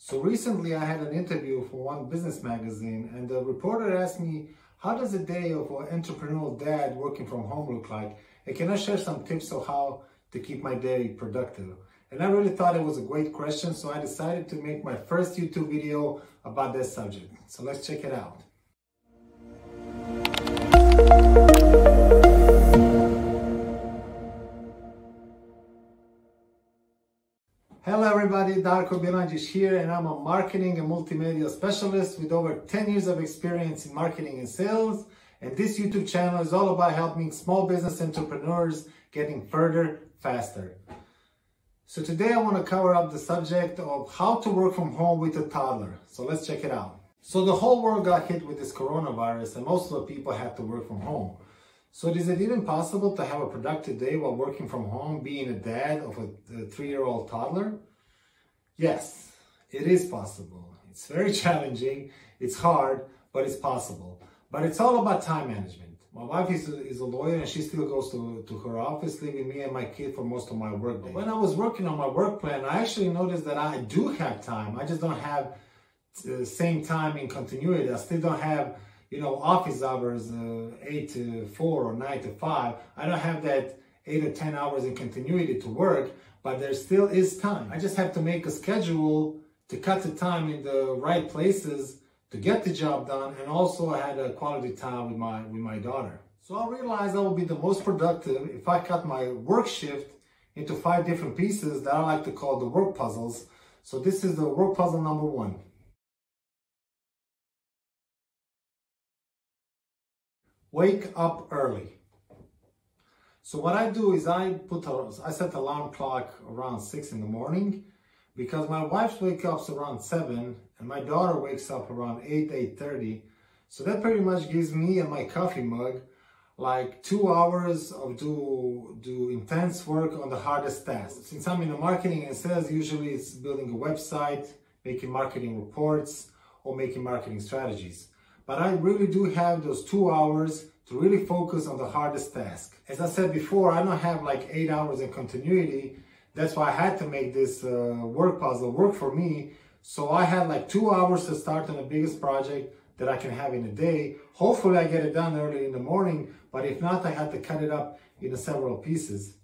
So recently I had an interview for one business magazine, and the reporter asked me, how does a day of an entrepreneurial dad working from home look like? And can I share some tips on how to keep my day productive? And I really thought it was a great question, so I decided to make my first YouTube video about this subject. So let's check it out. Hello everybody, Darko Bilandžić here, and I'm a marketing and multimedia specialist with over 10 years of experience in marketing and sales. And this YouTube channel is all about helping small business entrepreneurs getting further faster. So today I want to cover up the subject of how to work from home with a toddler. So let's check it out. So the whole world got hit with this coronavirus, and most of the people had to work from home. So is it even possible to have a productive day while working from home, being a dad of a 3-year-old toddler? Yes, it is possible. It's very challenging, it's hard, but it's possible. But it's all about time management. My wife is a lawyer, and she still goes to her office, leaving me and my kid for most of my work day. When I was working on my work plan, I actually noticed that I do have time. I just don't have the same time in continuity. I still don't have office hours, 8 to 4 or 9 to 5. I don't have that 8 or 10 hours in continuity to work, but there still is time. I just have to make a schedule to cut the time in the right places to get the job done, and also I had a quality time with my daughter. So I realized I will be the most productive if I cut my work shift into 5 different pieces that I like to call the work puzzles. So this is the work puzzle number 1. Wake up early. So what I do is I set the alarm clock around 6 in the morning, because my wife wakes up around 7 and my daughter wakes up around 8:30. So that pretty much gives me and my coffee mug like 2 hours of do intense work on the hardest tasks. Since I'm in the marketing and sales, usually it's building a website, making marketing reports, or making marketing strategies. But I really do have those 2 hours to really focus on the hardest task. As I said before, I don't have like 8 hours in continuity. That's why I had to make this work puzzle work for me. So I had like 2 hours to start on the biggest project that I can have in a day. Hopefully I get it done early in the morning, but if not, I had to cut it up into several pieces.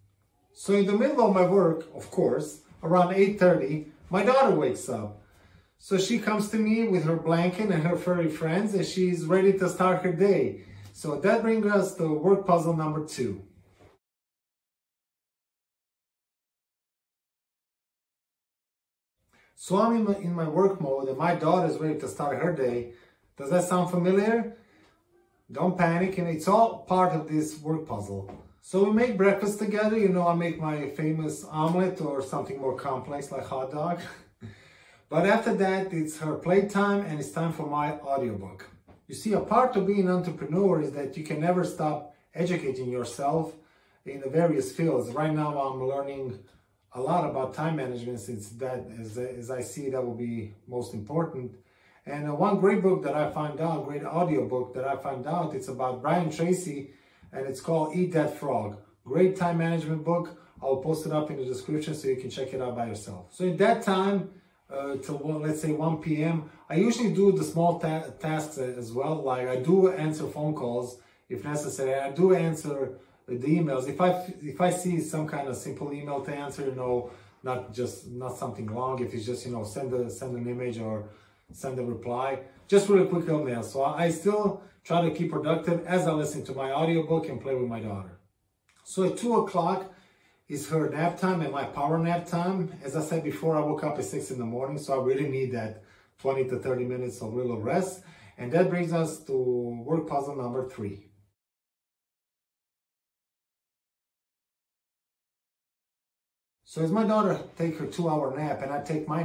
So in the middle of my work, of course, around 8:30, my daughter wakes up. So she comes to me with her blanket and her furry friends, and she's ready to start her day. So that brings us to work puzzle number 2. So I'm in my work mode, and my daughter is ready to start her day. Does that sound familiar? Don't panic, and it's all part of this work puzzle. So we make breakfast together. I make my famous omelet or something more complex like hot dog. But after that, it's her playtime, and it's time for my audiobook. You see, a part of being an entrepreneur is that you can never stop educating yourself in the various fields. Right now, I'm learning a lot about time management, since that, as I see, that will be most important. And one great book that I found out, great audiobook that I found out, it's about Brian Tracy, and it's called Eat That Frog. Great time management book. I'll post it up in the description so you can check it out by yourself. So in that time, till let's say 1 p.m. I usually do the small tasks as well. Like I do answer phone calls if necessary. I do answer the emails if I see some kind of simple email to answer. Not something long. If it's just send an image or send a reply, just really quick email. So I still try to keep productive as I listen to my audiobook and play with my daughter. So at 2 o'clock is her nap time and my power nap time. As I said before, I woke up at 6 in the morning, so I really need that 20 to 30 minutes of real rest. And that brings us to work puzzle number 3. So as my daughter takes her 2-hour nap and I take my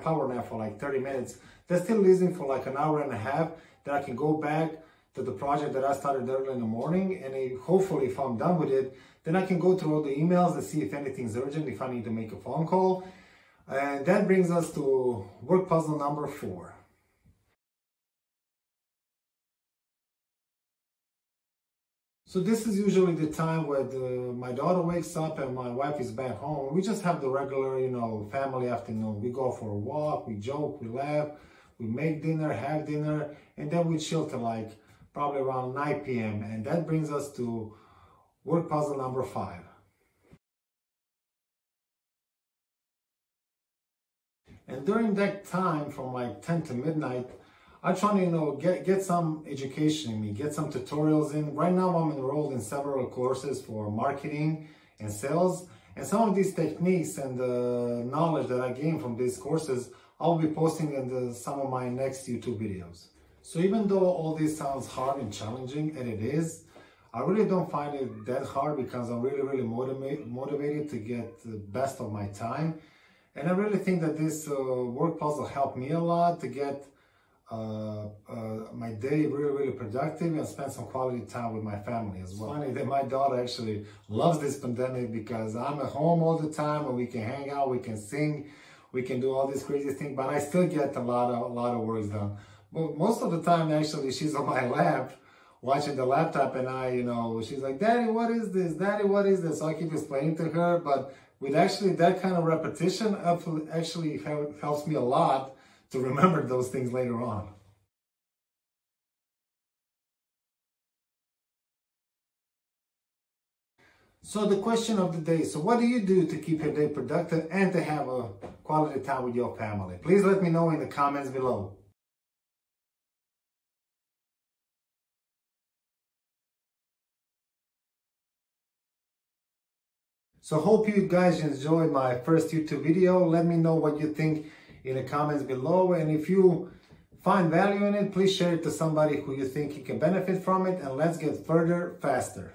power nap for like 30 minutes, that still leaves me for like an hour and a half that I can go back to the project that I started early in the morning. And hopefully if I'm done with it, then I can go through all the emails and see if anything's urgent, if I need to make a phone call. And that brings us to work puzzle number 4. So this is usually the time when my daughter wakes up and my wife is back home. We just have the regular, family afternoon. We go for a walk, we joke, we laugh, we make dinner, have dinner, and then we chill till like probably around 9 p.m. And that brings us to work puzzle number 5. And during that time, from like 10 to midnight, I try to, get some education in me, get some tutorials in. Right now, I'm enrolled in several courses for marketing and sales. And some of these techniques and the knowledge that I gained from these courses, I'll be posting in some of my next YouTube videos. So even though all this sounds hard and challenging, and it is, I really don't find it that hard because I'm really, really motivated to get the best of my time. And I really think that this work puzzle helped me a lot to get my day really, really productive and spend some quality time with my family as well. It's funny that my daughter actually loves this pandemic because I'm at home all the time and we can hang out, we can sing, we can do all these crazy things, but I still get a lot of work done. But most of the time, actually, she's on my lap watching the laptop, and she's like, "Daddy, what is this? Daddy, what is this?" So I keep explaining to her, but with actually that kind of repetition, actually helps me a lot to remember those things later on. So the question of the day, so what do you do to keep your day productive and to have a quality time with your family? Please let me know in the comments below. So hope you guys enjoyed my first YouTube video. Let me know what you think in the comments below. And if you find value in it, please share it to somebody who you think he can benefit from it. And let's get further faster.